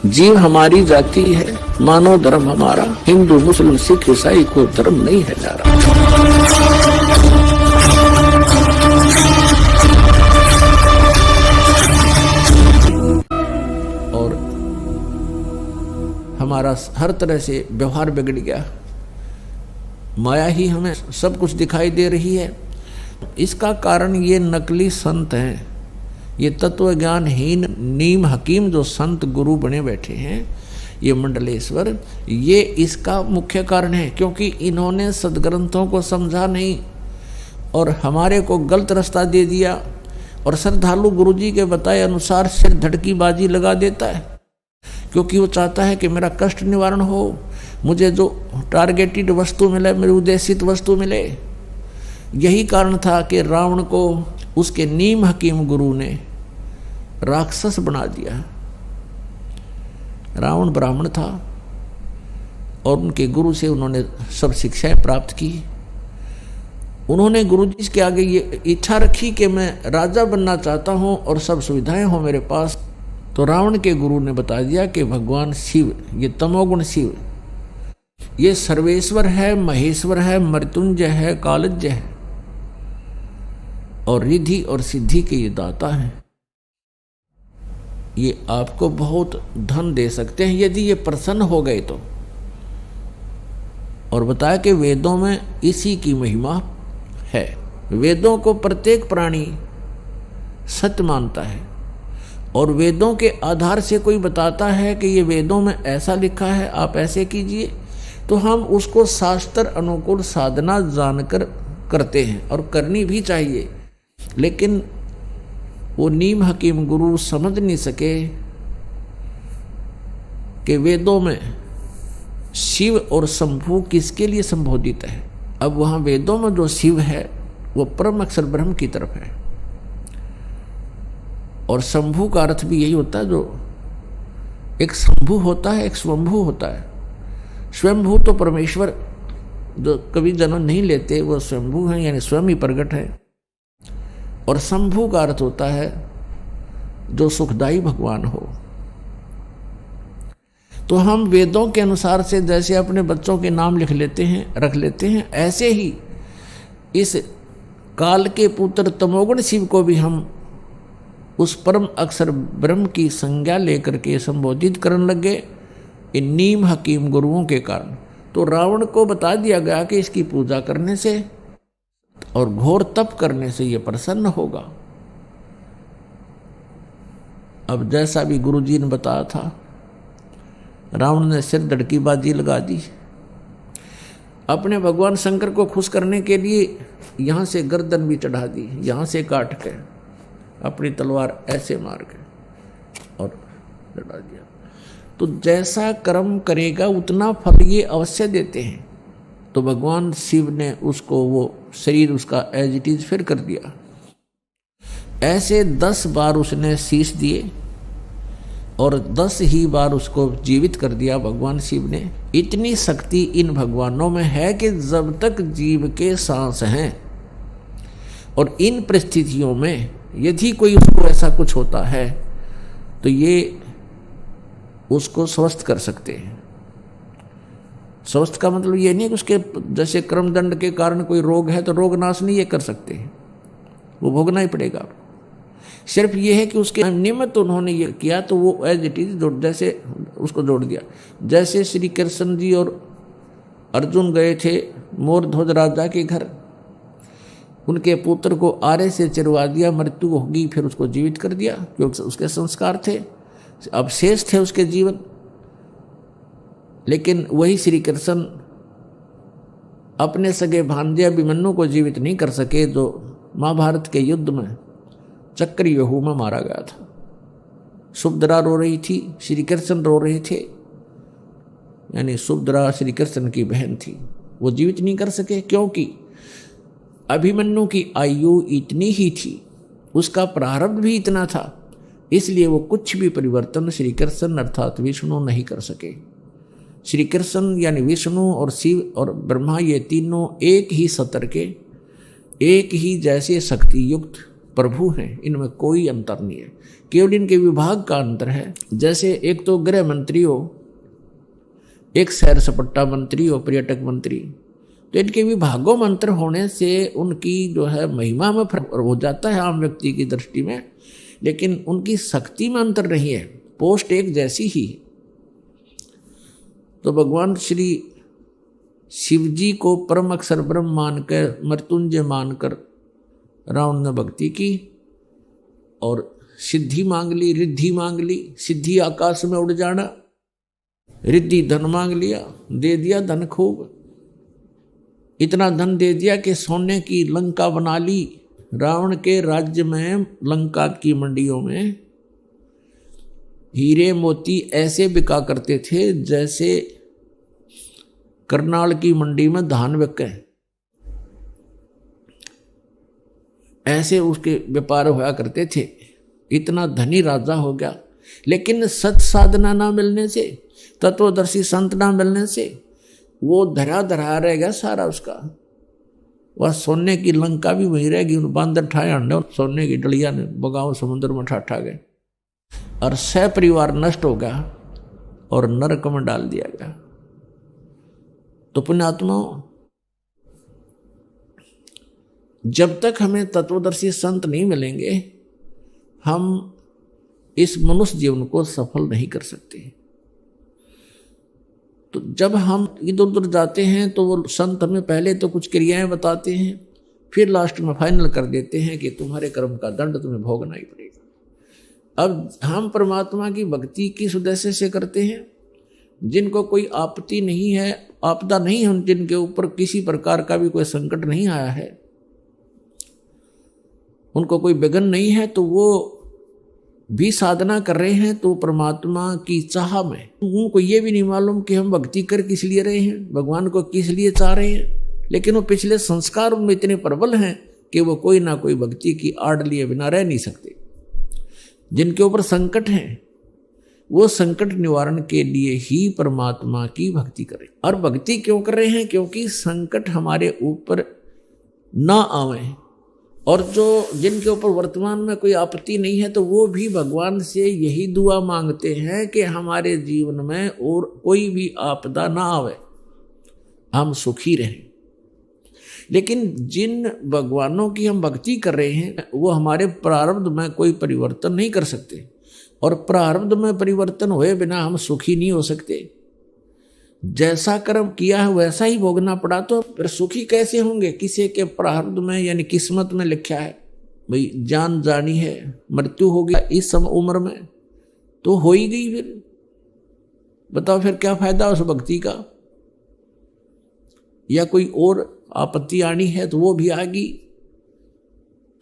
जीव हमारी जाति है, मानो धर्म हमारा, हिंदू मुस्लिम सिख ईसाई को धर्म नहीं है जा रहा। और हमारा हर तरह से व्यवहार बिगड़ गया, माया ही हमें सब कुछ दिखाई दे रही है। इसका कारण ये नकली संत हैं, ये तत्व ज्ञानहीन नीम हकीम जो संत गुरु बने बैठे हैं, ये मंडलेश्वर, ये इसका मुख्य कारण है। क्योंकि इन्होंने सदग्रंथों को समझा नहीं और हमारे को गलत रास्ता दे दिया। और श्रद्धालु गुरुजी के बताए अनुसार सिर धड़की बाजी लगा देता है, क्योंकि वो चाहता है कि मेरा कष्ट निवारण हो, मुझे जो टारगेटेड वस्तु मिले, मेरी उद्देशित वस्तु मिले। यही कारण था कि रावण को उसके नीम हकीम गुरु ने राक्षस बना दिया। रावण ब्राह्मण था और उनके गुरु से उन्होंने सब शिक्षाएं प्राप्त की। उन्होंने गुरु जी के आगे ये इच्छा रखी कि मैं राजा बनना चाहता हूं और सब सुविधाएं हो मेरे पास। तो रावण के गुरु ने बता दिया कि भगवान शिव, ये तमोगुण शिव, ये सर्वेश्वर है, महेश्वर है, मृत्युंजय है, कालज्ञ है और रिद्धि और सिद्धि के ये दाता हैं। ये आपको बहुत धन दे सकते हैं यदि ये प्रसन्न हो गए तो। और बताया कि वेदों में इसी की महिमा है। वेदों को प्रत्येक प्राणी सत्य मानता है और वेदों के आधार से कोई बताता है कि ये वेदों में ऐसा लिखा है, आप ऐसे कीजिए, तो हम उसको शास्त्र अनुकूल साधना जानकर करते हैं और करनी भी चाहिए। लेकिन वो नीम हकीम गुरु समझ नहीं सके कि वेदों में शिव और शंभु किसके लिए संबोधित है। अब वहां वेदों में जो शिव है वो परम अक्षर ब्रह्म की तरफ है और शंभु का अर्थ भी यही होता है, जो एक शंभु होता है, एक स्वयंभू होता है। स्वयंभू तो परमेश्वर जो कभी जन्म नहीं लेते वो स्वयंभू हैं, यानी स्वयं ही प्रकट है। और शंभु का अर्थ होता है जो सुखदायी भगवान हो। तो हम वेदों के अनुसार से जैसे अपने बच्चों के नाम लिख लेते हैं, रख लेते हैं, ऐसे ही इस काल के पुत्र तमोगुण शिव को भी हम उस परम अक्षर ब्रह्म की संज्ञा लेकर के संबोधित करने लगे इन नीम हकीम गुरुओं के कारण। तो रावण को बता दिया गया कि इसकी पूजा करने से और घोर तप करने से यह प्रसन्न होगा। अब जैसा भी गुरुजी ने बताया था, रावण ने सिर धड़की बाजी लगा दी। अपने भगवान शंकर को खुश करने के लिए यहां से गर्दन भी चढ़ा दी, यहां से काट के अपनी तलवार ऐसे मार के और चढ़ा दिया। तो जैसा कर्म करेगा उतना फल ये अवश्य देते हैं। तो भगवान शिव ने उसको वो शरीर उसका एज इट इज फिर कर दिया। ऐसे 10 बार उसने शीश दिए और 10 ही बार उसको जीवित कर दिया भगवान शिव ने। इतनी शक्ति इन भगवानों में है कि जब तक जीव के सांस हैं और इन परिस्थितियों में यदि कोई उसको ऐसा कुछ होता है तो ये उसको स्वस्थ कर सकते हैं। स्वस्थ का मतलब ये नहीं कि उसके जैसे क्रमदंड के कारण कोई रोग है तो रोग नाश नहीं ये कर सकते हैं, वो भोगना ही पड़ेगा। सिर्फ ये है कि उसके निमित्त उन्होंने ये किया तो वो एज इट इज जैसे उसको जोड़ दिया। जैसे श्री कृष्ण जी और अर्जुन गए थे मोरध्वज राजा के घर, उनके पुत्र को आरे से चिरवा दिया, मृत्यु होगी, फिर उसको जीवित कर दिया क्योंकि उसके संस्कार थे, अवशेष थे उसके जीवन। लेकिन वही श्री कृष्ण अपने सगे भांजे अभिमन्यु को जीवित नहीं कर सके, जो महाभारत के युद्ध में चक्रव्यूह में मारा गया था। सुभद्रा रो रही थी, श्री कृष्ण रो रहे थे, यानी सुभद्रा श्री कृष्ण की बहन थी, वो जीवित नहीं कर सके क्योंकि अभिमन्यु की आयु इतनी ही थी, उसका प्रारब्ध भी इतना था, इसलिए वो कुछ भी परिवर्तन श्री कृष्ण अर्थात विष्णु नहीं कर सके। श्री कृष्ण यानी विष्णु और शिव और ब्रह्मा ये तीनों एक ही सतर के, एक ही जैसे शक्ति युक्त प्रभु हैं, इनमें कोई अंतर नहीं है। केवल इनके विभाग का अंतर है। जैसे एक तो गृह मंत्री हो, एक सैर सपाटा मंत्री हो, पर्यटक मंत्री, तो इनके विभागों में अंतर होने से उनकी जो है महिमा में फर्क हो जाता है आम व्यक्ति की दृष्टि में, लेकिन उनकी शक्ति में अंतर नहीं है, पोस्ट एक जैसी ही। तो भगवान श्री शिव जी को परम अक्षर ब्रह्म मानकर, मृत्युंजय मानकर रावण ने भक्ति की और सिद्धि मांग ली, रिद्धि मांग ली। सिद्धि आकाश में उड़ जाना, रिद्धि धन मांग लिया, दे दिया धन खूब। इतना धन दे दिया कि सोने की लंका बना ली। रावण के राज्य में, लंका की मंडियों में हीरे मोती ऐसे बिका करते थे जैसे करनाल की मंडी में धान बिके, ऐसे उसके व्यापार हुआ करते थे। इतना धनी राजा हो गया, लेकिन सत साधना ना मिलने से, तत्वदर्शी संत ना मिलने से वो धरा धरा रह गया सारा उसका। वह सोने की लंका भी वहीं रहेगी। उन बांदर ठाए अंडे और सोने की डलिया ने बगाओ समुद्र में ठा गए और सह परिवार नष्ट हो गया और नरक में डाल दिया गया। तो पुण्यात्मा, जब तक हमें तत्वदर्शी संत नहीं मिलेंगे, हम इस मनुष्य जीवन को सफल नहीं कर सकते। तो जब हम इधर उधर जाते हैं तो वो संत हमें पहले तो कुछ क्रियाएं बताते हैं, फिर लास्ट में फाइनल कर देते हैं कि तुम्हारे कर्म का दंड तुम्हें भोगना ही पड़ेगा। अब हम परमात्मा की भक्ति किस उद्देश्य से करते हैं? जिनको कोई आपत्ति नहीं है, आपदा नहीं है, जिनके ऊपर किसी प्रकार का भी कोई संकट नहीं आया है, उनको कोई विघ्न नहीं है, तो वो भी साधना कर रहे हैं तो परमात्मा की चाह में। उनको ये भी नहीं मालूम कि हम भक्ति कर किस लिए रहे हैं, भगवान को किस लिए चाह रहे हैं, लेकिन वो पिछले संस्कार उनमें इतने प्रबल हैं कि वो कोई ना कोई भक्ति की आड़ लिए बिना रह नहीं सकते। जिनके ऊपर संकट हैं वो संकट निवारण के लिए ही परमात्मा की भक्ति करें। और भक्ति क्यों कर रहे हैं? क्योंकि संकट हमारे ऊपर ना आवे। और जो जिनके ऊपर वर्तमान में कोई आपत्ति नहीं है, तो वो भी भगवान से यही दुआ मांगते हैं कि हमारे जीवन में और कोई भी आपदा ना आवे, हम सुखी रहें। लेकिन जिन भगवानों की हम भक्ति कर रहे हैं वो हमारे प्रारब्ध में कोई परिवर्तन नहीं कर सकते, और प्रारब्ध में परिवर्तन हुए बिना हम सुखी नहीं हो सकते। जैसा कर्म किया है वैसा ही भोगना पड़ा, तो फिर सुखी कैसे होंगे? किसी के प्रारब्ध में यानी किस्मत में लिखा है भाई जान जानी है, मृत्यु हो गया इस उम्र में, तो हो ही गई। फिर बताओ फिर क्या फायदा उस भक्ति का? या कोई और आपत्ति आनी है तो वो भी आ गई।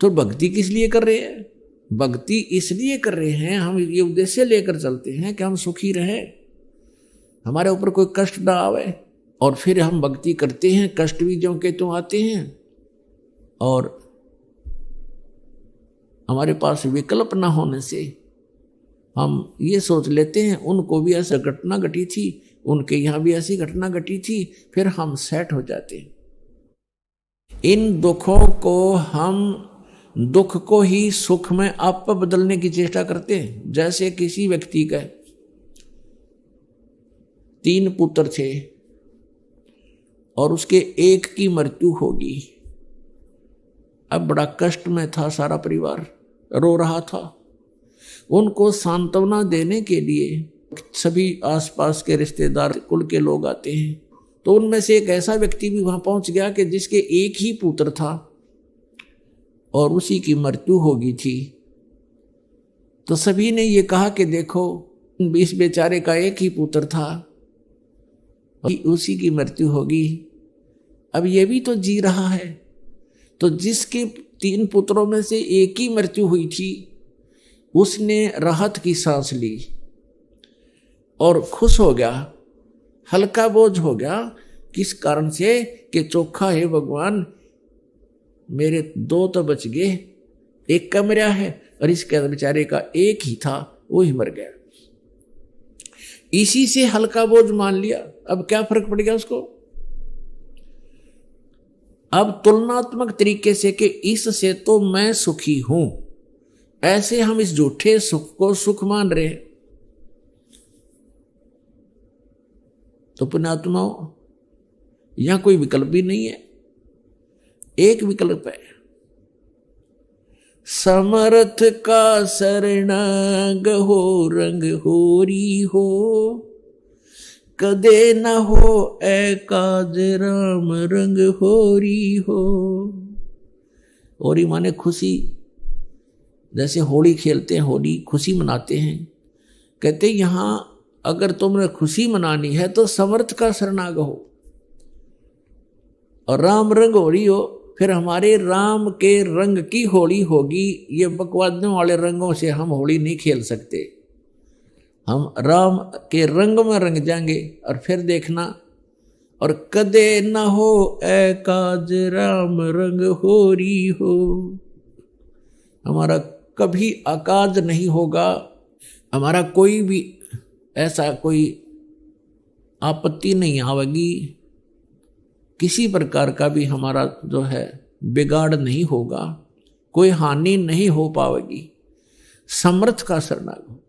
तो भक्ति किस लिए कर रहे हैं? भक्ति इसलिए कर रहे हैं, हम ये उद्देश्य लेकर चलते हैं कि हम सुखी रहें, हमारे ऊपर कोई कष्ट ना आवे। और फिर हम भक्ति करते हैं, कष्ट भी जो के तो आते हैं, और हमारे पास विकल्प ना होने से हम ये सोच लेते हैं उनको भी ऐसा घटना घटी थी, उनके यहाँ भी ऐसी घटना घटी थी, फिर हम सेट हो जाते हैं। इन दुखों को हम दुख को ही सुख में आप बदलने की चेष्टा करते हैं। जैसे किसी व्यक्ति का 3 पुत्र थे और उसके एक की मृत्यु होगी। अब बड़ा कष्ट में था, सारा परिवार रो रहा था। उनको सांत्वना देने के लिए सभी आसपास के रिश्तेदार, कुल के लोग आते हैं। तो उनमें से एक ऐसा व्यक्ति भी वहां पहुंच गया कि जिसके एक ही पुत्र था और उसी की मृत्यु हो गई थी। तो सभी ने ये कहा कि देखो, इस बेचारे का एक ही पुत्र था, उसी की मृत्यु होगी, अब ये भी तो जी रहा है। तो जिसके 3 पुत्रों में से एक ही मृत्यु हुई थी, उसने राहत की सांस ली और खुश हो गया, हल्का बोझ हो गया। किस कारण से? कि चोखा है भगवान, मेरे 2 तो बच गए, एक का मरा है, और इसके बेचारे का एक ही था, वो ही मर गया। इसी से हल्का बोझ मान लिया। अब क्या फर्क पड़ गया उसको? अब तुलनात्मक तरीके से कि इससे तो मैं सुखी हूं, ऐसे हम इस झूठे सुख को सुख मान रहे हैं। तो पुण्यात्माओं, यहां कोई विकल्प भी नहीं है, एक विकल्प है, समर्थ का शरणागत हो रंग होरी हो, कदे न हो एकाज राम रंग होरी हो। होरी माने खुशी, जैसे होली खेलते हैं, होली खुशी मनाते हैं। कहते यहां अगर तुमने खुशी मनानी है तो समर्थ का शरणागत हो और राम रंग होरी हो, फिर हमारे राम के रंग की होली होगी। ये बकवादों वाले रंगों से हम होली नहीं खेल सकते, हम राम के रंग में रंग जाएंगे। और फिर देखना, और कदे न हो एकाज राम रंग होरी हो, हमारा कभी अकाज नहीं होगा, हमारा कोई भी ऐसा कोई आपत्ति नहीं आवेगी, किसी प्रकार का भी हमारा जो है बिगाड़ नहीं होगा, कोई हानि नहीं हो पाएगी। समर्थ का शरणागत।